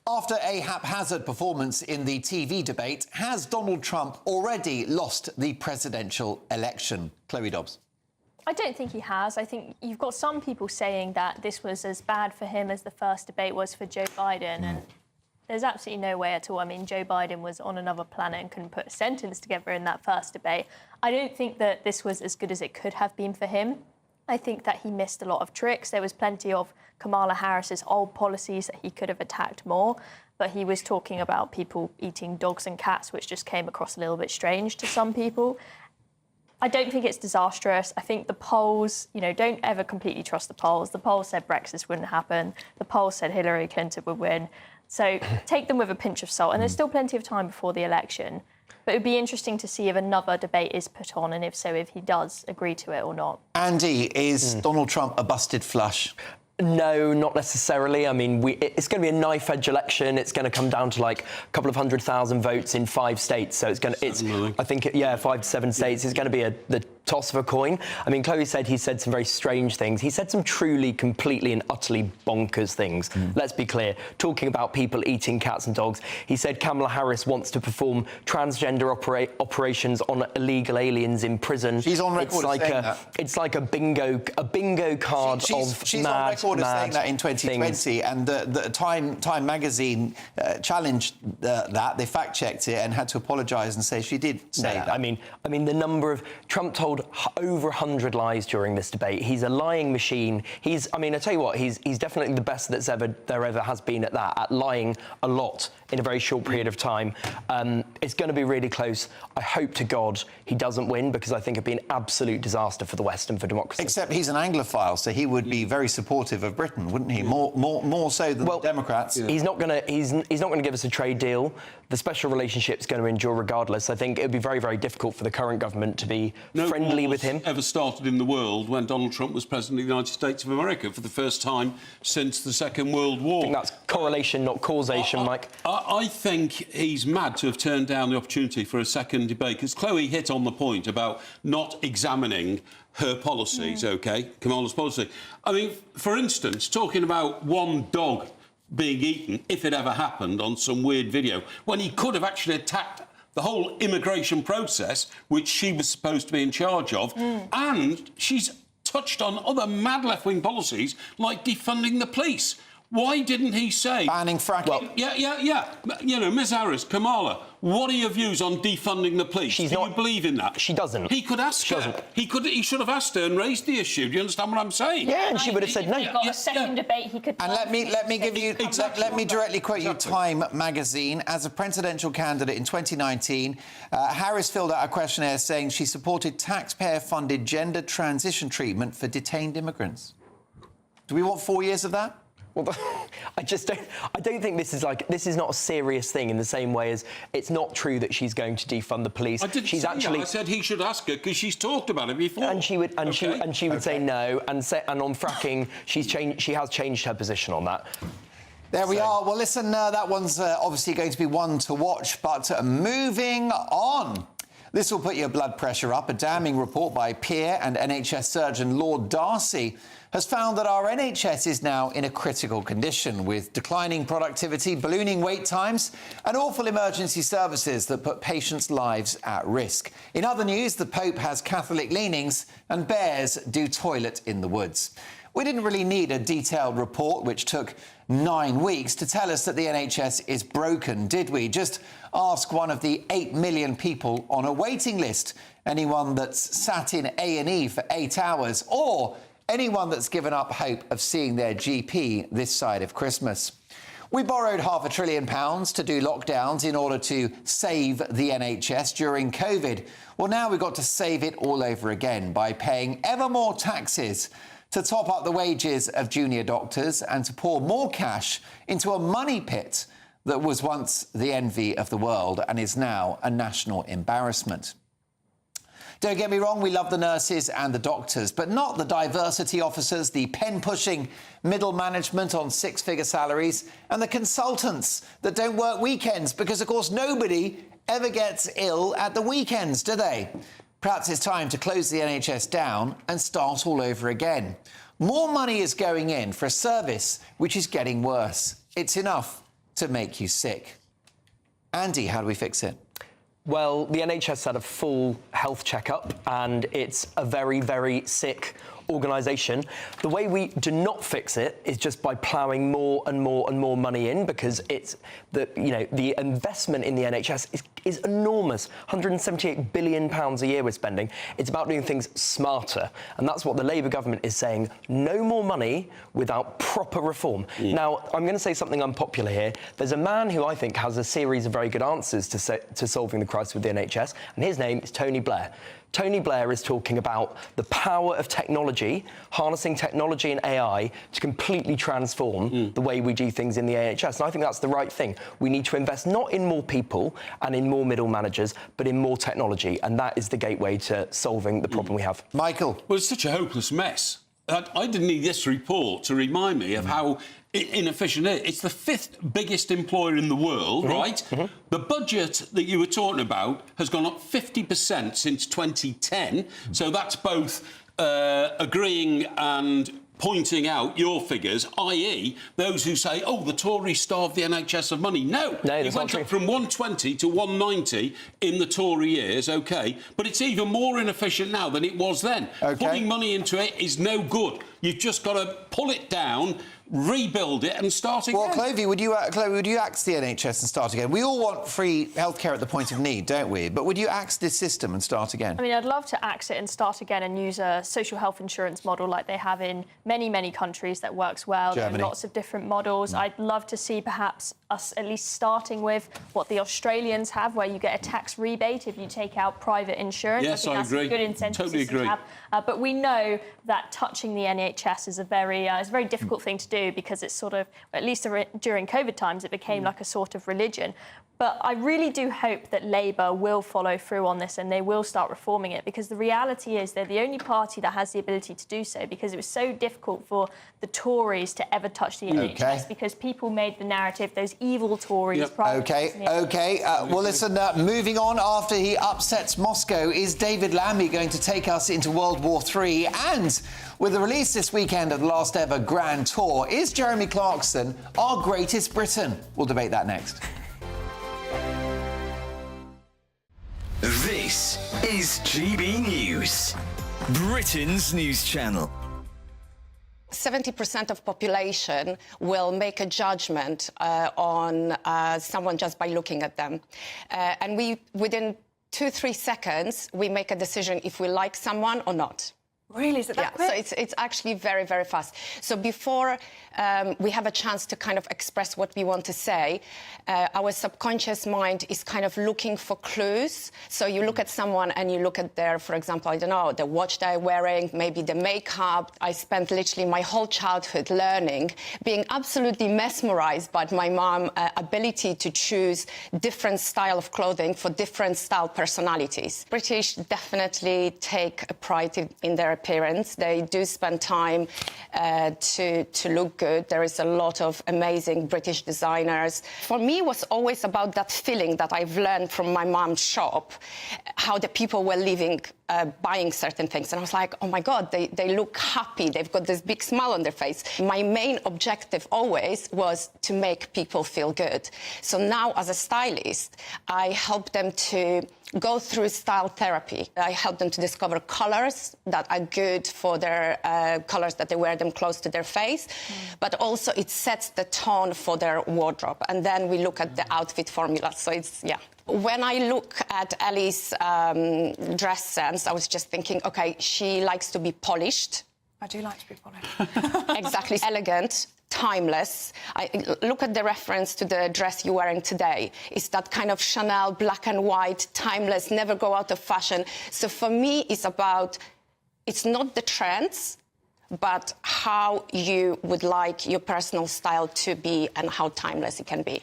After a haphazard performance in the TV debate, has Donald Trump already lost the presidential election? Chloe Dobbs. I don't think he has. I think you've got some people saying that this was as bad for him as the first debate was for Joe Biden, and there's absolutely no way at all. I mean, Joe Biden was on another planet and couldn't put a sentence together in that first debate. I don't think that this was as good as it could have been for him. I think that he missed a lot of tricks. There was plenty of Kamala Harris's old policies that he could have attacked more, but he was talking about people eating dogs and cats, which just came across a little bit strange to some people. I don't think it's disastrous. I think the polls, don't ever completely trust the polls. The polls said Brexit wouldn't happen. The polls said Hillary Clinton would win. So take them with a pinch of salt. And there's still plenty of time before the election. But it would be interesting to see if another debate is put on, and if so, if he does agree to it or not. Andy, is Donald Trump a busted flush? No, not necessarily. I mean, it's going to be a knife-edge election. It's going to come down to like a couple of 100,000 votes in 5 states. So I think 5 to 7 states. It's going to be the toss of a coin. I mean, Chloe said he said some very strange things. He said some truly, completely and utterly bonkers things. Let's be clear. Talking about people eating cats and dogs. He said Kamala Harris wants to perform transgender operations on illegal aliens in prison. She's on record as saying that. It's like a bingo card she's on record as saying that in 2020, things. And the Time magazine challenged that. They fact-checked it and had to apologise and say she did say that. I mean, the number of... Trump told over 100 lies during this debate. He's a lying machine. I tell you what, he's definitely the best there ever has been at that, at lying a lot in a very short period of time. It's going to be really close. I hope to God he doesn't win, because I think it'd be an absolute disaster for the West and for democracy. Except he's an Anglophile, so he would be very supportive of Britain, wouldn't he? More so than the Democrats. He's not going to give us a trade deal. The special relationship's going to endure regardless. I think it would be very, very difficult for the current government to be friendly with him. Ever started in the world when Donald Trump was president of the United States of America for the first time since the Second World War. I think that's correlation, not causation, Mike. I think he's mad to have turned down the opportunity for a second debate, because Chloe hit on the point about not examining her policies, OK, Kamala's policy. I mean, for instance, talking about one dog being eaten, if it ever happened, on some weird video, when he could have actually attacked the whole immigration process, which she was supposed to be in charge of, and she's touched on other mad left-wing policies like defunding the police. Why didn't he say... Banning fracking? Well, yeah. Ms Harris, Kamala, what are your views on defunding the police? Do you believe in that? She doesn't. He could ask her. He should have asked her and raised the issue. Do you understand what I'm saying? Yeah, and she would have said no. If he got a second debate, he could... And let me directly quote you Time magazine. As a presidential candidate in 2019, Harris filled out a questionnaire saying she supported taxpayer-funded gender transition treatment for detained immigrants. Do we want 4 years of that? Well, I don't think this is not a serious thing in the same way as it's not true that she's going to defund the police. I didn't say that. I said he should ask her because she's talked about it before. And she would say no, and on fracking she has changed her position on that. There we are. Well, listen, that one's obviously going to be one to watch, but moving on. This will put your blood pressure up. A damning report by peer and NHS surgeon Lord Darcy has found that our NHS is now in a critical condition, with declining productivity, ballooning wait times and awful emergency services that put patients' lives at risk. In other news, the Pope has Catholic leanings and bears do toilet in the woods. We didn't really need a detailed report, which took 9 weeks, to tell us that the NHS is broken, did we? Just ask one of the 8 million people on a waiting list, anyone that's sat in A&E for 8 hours, or anyone that's given up hope of seeing their GP this side of Christmas. We borrowed £500 billion to do lockdowns in order to save the NHS during COVID. Well, now we've got to save it all over again by paying ever more taxes to top up the wages of junior doctors and to pour more cash into a money pit that was once the envy of the world and is now a national embarrassment. Don't get me wrong, we love the nurses and the doctors, but not the diversity officers, the pen-pushing middle management on six-figure salaries, and the consultants that don't work weekends, because, of course, nobody ever gets ill at the weekends, do they? Perhaps it's time to close the NHS down and start all over again. More money is going in for a service which is getting worse. It's enough to make you sick. Andy, how do we fix it? Well, the NHS had a full health checkup, and it's a very, very sick organisation. The way we do not fix it is just by ploughing more and more and more money in, because it's the investment in the NHS is enormous. £178 billion a year we're spending. It's about doing things smarter, and that's what the Labour government is saying. No more money without proper reform. Now, I'm going to say something unpopular here. There's a man who I think has a series of very good answers to solving the crisis with the NHS, and his name is Tony Blair. Tony Blair is talking about the power of technology, harnessing technology and AI to completely transform the way we do things in the NHS. And I think that's the right thing. We need to invest not in more people and in more middle managers, but in more technology. And that is the gateway to solving the problem we have. Michael? Well, it's such a hopeless mess. I didn't need this report to remind me of how inefficient it is. It's the 5th biggest employer in the world, right? The budget that you were talking about has gone up 50% since 2010. So that's both agreeing and pointing out your figures, i.e. those who say, oh, the Tories starved the NHS of money. No, it went up from 120 to 190 in the Tory years, OK, but it's even more inefficient now than it was then. Putting money into it is no good. You've just got to pull it down, rebuild it and start again. Well, Clovey, would you axe the NHS and start again? We all want free healthcare at the point of need, don't we? But would you axe this system and start again? I mean, I'd love to axe it and start again and use a social health insurance model like they have in many, many countries that works well. Germany. There are lots of different models. I'd love to see perhaps us at least starting with what the Australians have, where you get a tax rebate if you take out private insurance. Yes, I think that's a good incentive system to have. But we know that touching the NHS is a very difficult thing to do, because it's sort of, at least during COVID times, it became like a sort of religion. But I really do hope that Labour will follow through on this and they will start reforming it, because the reality is they're the only party that has the ability to do so, because it was so difficult for the Tories to ever touch the NHS, because people made the narrative, those evil Tories... Well, listen, moving on, after he upsets Moscow, is David Lammy going to take us into World War III? And with the release this weekend of the last ever Grand Tour, is Jeremy Clarkson our greatest Briton? We'll debate that next. This is GB News, Britain's news channel. 70% of population will make a judgment on someone just by looking at them. And within 2-3 seconds, we make a decision if we like someone or not. Really? Is it that quick? So it's actually very, very fast. So before we have a chance to kind of express what we want to say, our subconscious mind is kind of looking for clues. So you look at someone and you look at their, for example, I don't know, the watch they're wearing, maybe the makeup. I spent literally my whole childhood learning, being absolutely mesmerized by my mom's ability to choose different style of clothing for different style personalities. British definitely take a pride in their appearance. They do spend time to look good. There is a lot of amazing British designers. For me, it was always about that feeling that I've learned from my mom's shop, how the people were living, buying certain things. And I was like, oh my God, they look happy. They've got this big smile on their face. My main objective always was to make people feel good. So now as a stylist, I help them to go through style therapy. I help them to discover colors that are good for their colors that they wear them close to their face, but also it sets the tone for their wardrobe. And then we look at the outfit formula. So it's, yeah. When I look at Ellie's dress sense, I was just thinking, OK, she likes to be polished. I do like to be polished. Exactly. Elegant, timeless. I look at the reference to the dress you're wearing today. It's that kind of Chanel, black and white, timeless, never go out of fashion. So for me, it's about, it's not the trends, but how you would like your personal style to be and how timeless it can be.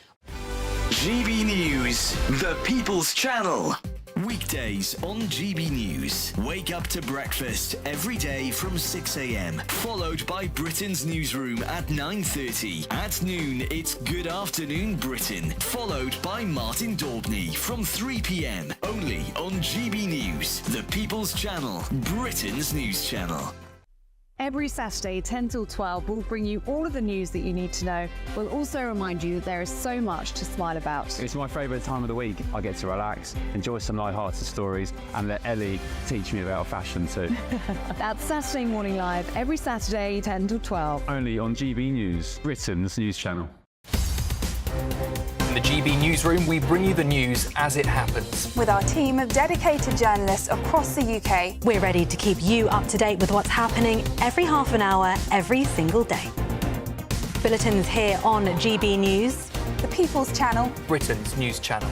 GB News, the People's Channel. Weekdays on GB News. Wake up to breakfast every day from 6 a.m. Followed by Britain's newsroom at 9:30. At noon, it's Good Afternoon Britain. Followed by Martin Daubney from 3 p.m. Only on GB News, the People's Channel, Britain's news channel. Every Saturday, 10 till 12, we'll bring you all of the news that you need to know. We'll also remind you that there is so much to smile about. It's my favourite time of the week. I get to relax, enjoy some light-hearted stories, and let Ellie teach me about fashion too. That's Saturday Morning Live, every Saturday, 10 till 12. Only on GB News, Britain's news channel. In the GB newsroom, we bring you the news as it happens. With our team of dedicated journalists across the UK. We're ready to keep you up to date with what's happening every half an hour, every single day. Bulletins here on GB News. The People's Channel. Britain's news channel.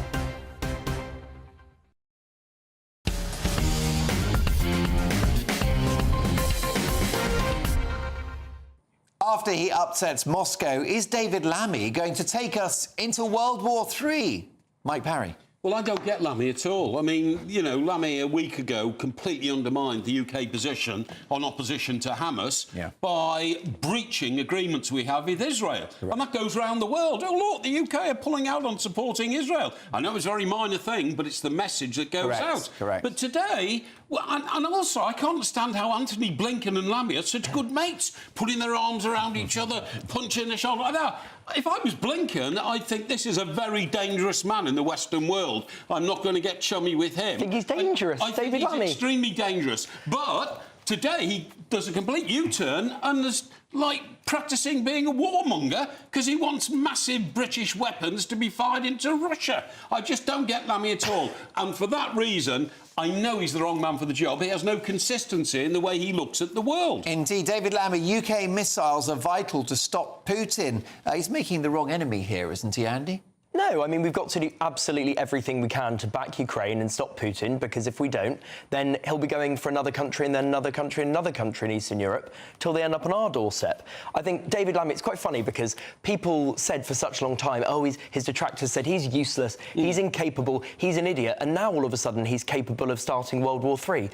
After he upsets Moscow, is David Lammy going to take us into World War III? Mike Parry. Well, I don't get Lammy at all. I mean, you know, Lammy a week ago completely undermined the UK position on opposition to Hamas by breaching agreements we have with Israel. Correct. And that goes around the world. Oh, look, the UK are pulling out on supporting Israel. I know it's a very minor thing, but it's the message that goes out. Correct. But today, well, and also, I can't understand how Anthony Blinken and Lammy are such good mates, putting their arms around each other, punching their shoulder like that. If I was Blinken, I'd think this is a very dangerous man in the Western world. I'm not going to get chummy with him. I think he's dangerous, I think David he's Lammy. Extremely dangerous. But today he does a complete U-turn and is like practising being a warmonger because he wants massive British weapons to be fired into Russia. I just don't get Lammy at all. And for that reason, I know he's the wrong man for the job. He has no consistency in the way he looks at the world. Indeed. David Lammy, UK missiles are vital to stop Putin. He's making the wrong enemy here, isn't he, Andy? No, I mean, we've got to do absolutely everything we can to back Ukraine and stop Putin, because if we don't, then he'll be going for another country and then another country and another country in Eastern Europe till they end up on our doorstep. I think David Lammy, it's quite funny because people said for such a long time, oh, his detractors said he's useless, he's incapable, he's an idiot, and now all of a sudden he's capable of starting World War III.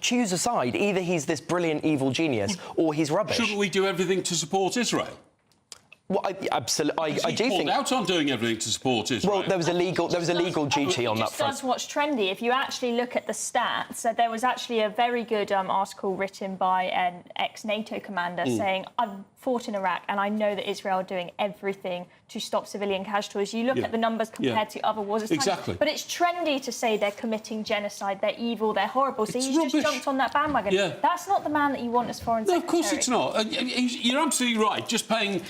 Choose a side. Either he's this brilliant evil genius or he's rubbish. Shouldn't we do everything to support Israel? Well, I do think out on doing everything to support Israel. Well, there was a legal duty on that front. That's what's trendy. If you actually look at the stats, there was actually a very good article written by an ex-NATO commander saying, fought in Iraq, and I know that Israel are doing everything to stop civilian casualties. You look at the numbers compared to other wars. It's exactly. But it's trendy to say they're committing genocide, they're evil, they're horrible. So It's he's rubbish. just jumped on that bandwagon. Yeah. That's not the man that you want as foreign secretary. No, of course it's not. You're absolutely right. Just paying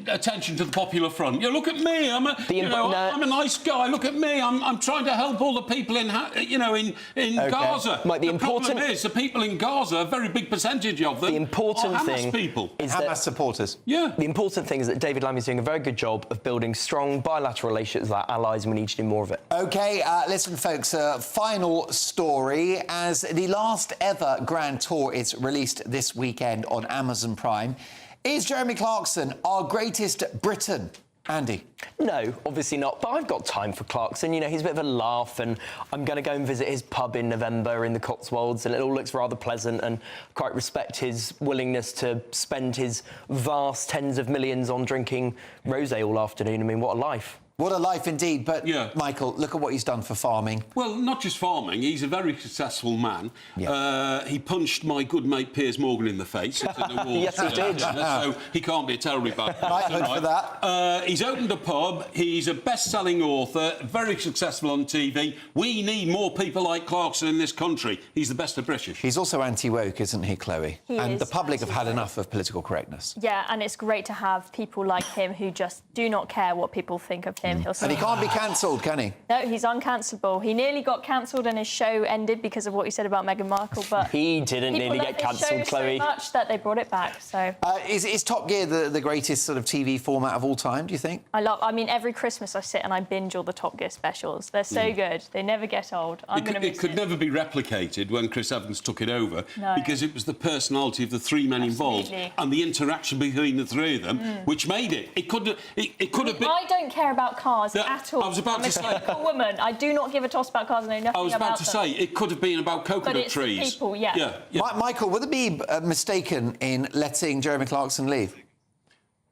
attention to the Popular Front. You look at me. I'm a nice guy. Look at me. I'm trying to help all the people in Gaza. Mike, the problem is the people in Gaza, a very big percentage of them, the important are Hamas thing people. is Hamas that supporters. Yeah. The important thing is that David Lammy is doing a very good job of building strong bilateral relationships with our allies, and we need to do more of it. OK, listen, folks, final story. As the last ever Grand Tour is released this weekend on Amazon Prime, is Jeremy Clarkson our greatest Briton? Andy? No, obviously not. But I've got time for Clarkson. You know, he's a bit of a laugh, and I'm going to go and visit his pub in November in the Cotswolds, and it all looks rather pleasant, and quite respect his willingness to spend his vast tens of millions on drinking rosé all afternoon. I mean, what a life. What a life indeed. But, Michael, look at what he's done for farming. Well, not just farming. He's a very successful man. Yeah. He punched my good mate Piers Morgan in the face. Yes, he did. So he can't be a terribly bad person. Right, for that. He's opened a pub. He's a best-selling author, very successful on TV. We need more people like Clarkson in this country. He's the best of British. He's also anti-woke, isn't he, Chloe? He and is the public have had enough of political correctness. Yeah, and it's great to have people like him who just do not care what people think of him. And he can't be cancelled, can he? No, he's uncancelable. He nearly got cancelled and his show ended because of what he said about Meghan Markle, but he didn't nearly get cancelled, Chloe. So much that they brought it back. So is Top Gear the greatest sort of TV format of all time, do you think? I mean, every Christmas I sit and I binge all the Top Gear specials. They're so good. They never get old. It could never be replicated when Chris Evans took it over because it was the personality of the three men involved and the interaction between the three of them which made it. It could have been. I don't care about cars at all. I was about to say. I'm a typical woman. I do not give a toss about cars. I know nothing about them. I was about to say it could have been about coconut but it's trees. The people, yeah. Michael, would it be mistaken in letting Jeremy Clarkson leave?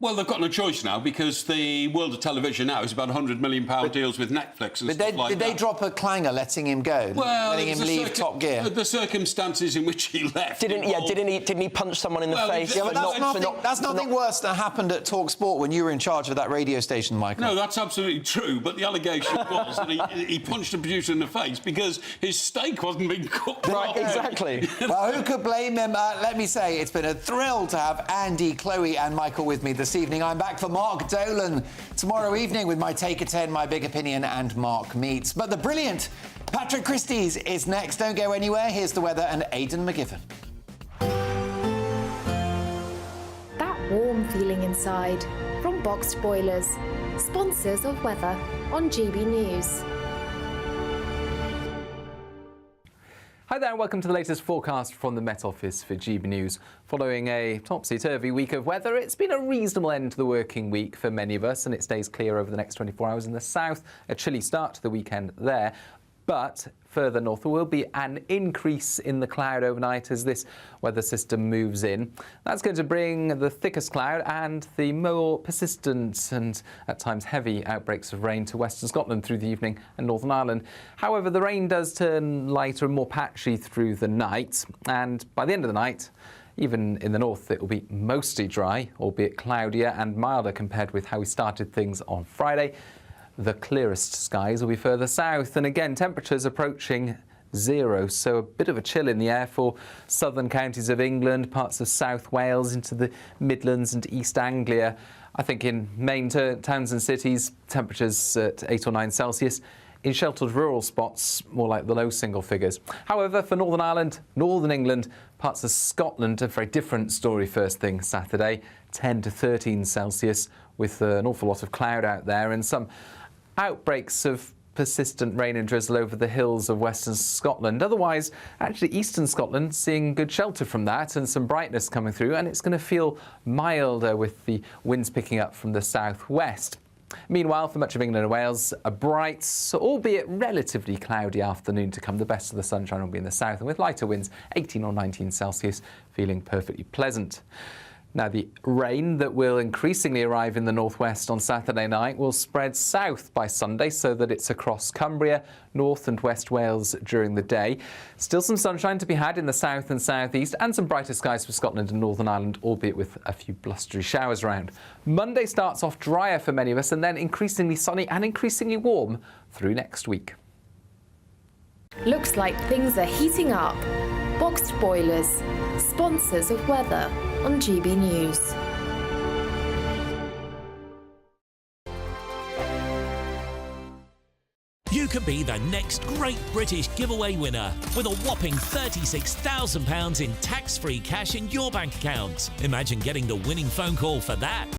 Well, they've got no choice now because the world of television now is about £100 million deals with Netflix and stuff like that. Did they drop a clanger letting him go? Well, letting him leave Top Gear? The circumstances in which he left. Didn't he punch someone in the face? Yeah, but that's nothing worse than happened at TalkSport when you were in charge of that radio station, Michael. No, that's absolutely true. But the allegation was that he punched a producer in the face because his steak wasn't being cooked. Right, exactly. Well, who could blame him? Let me say, it's been a thrill to have Andy, Chloe and Michael with me this evening. I'm back for Mark Dolan tomorrow evening with my Take a 10, my Big Opinion and Mark Meets. But the brilliant Patrick Christys is next. Don't go anywhere. Here's the weather and Aidan McGiffin. That warm feeling inside from Boxed Boilers, sponsors of weather on GB News. Hi there and welcome to the latest forecast from the Met Office for GB News. Following a topsy-turvy week of weather, it's been a reasonable end to the working week for many of us, and it stays clear over the next 24 hours in the south. A chilly start to the weekend there. But further north, there will be an increase in the cloud overnight as this weather system moves in. That's going to bring the thickest cloud and the more persistent and at times heavy outbreaks of rain to western Scotland through the evening and Northern Ireland. However, the rain does turn lighter and more patchy through the night, and by the end of the night, even in the north, it will be mostly dry, albeit cloudier and milder compared with how we started things on Friday. The clearest skies will be further south, and again, temperatures approaching zero, so a bit of a chill in the air for southern counties of England, parts of South Wales, into the Midlands and East Anglia. I think in main towns and cities, temperatures at 8 or 9 Celsius. In sheltered rural spots, more like the low single figures. However, for Northern Ireland, Northern England, parts of Scotland, a very different story first thing Saturday, 10 to 13 Celsius, with an awful lot of cloud out there and some outbreaks of persistent rain and drizzle over the hills of western Scotland. Otherwise, actually eastern Scotland seeing good shelter from that and some brightness coming through, and it's going to feel milder with the winds picking up from the southwest. Meanwhile, for much of England and Wales, a bright, albeit relatively cloudy afternoon to come. The best of the sunshine will be in the south, and with lighter winds, 18 or 19 Celsius, feeling perfectly pleasant. Now, the rain that will increasingly arrive in the northwest on Saturday night will spread south by Sunday so that it's across Cumbria, North and West Wales during the day. Still some sunshine to be had in the south and southeast and some brighter skies for Scotland and Northern Ireland, albeit with a few blustery showers around. Monday starts off drier for many of us and then increasingly sunny and increasingly warm through next week. Looks like things are heating up. Boxed Boilers, sponsors of weather on GB News. You could be the next Great British Giveaway winner with a whopping £36,000 in tax-free cash in your bank account. Imagine getting the winning phone call for that.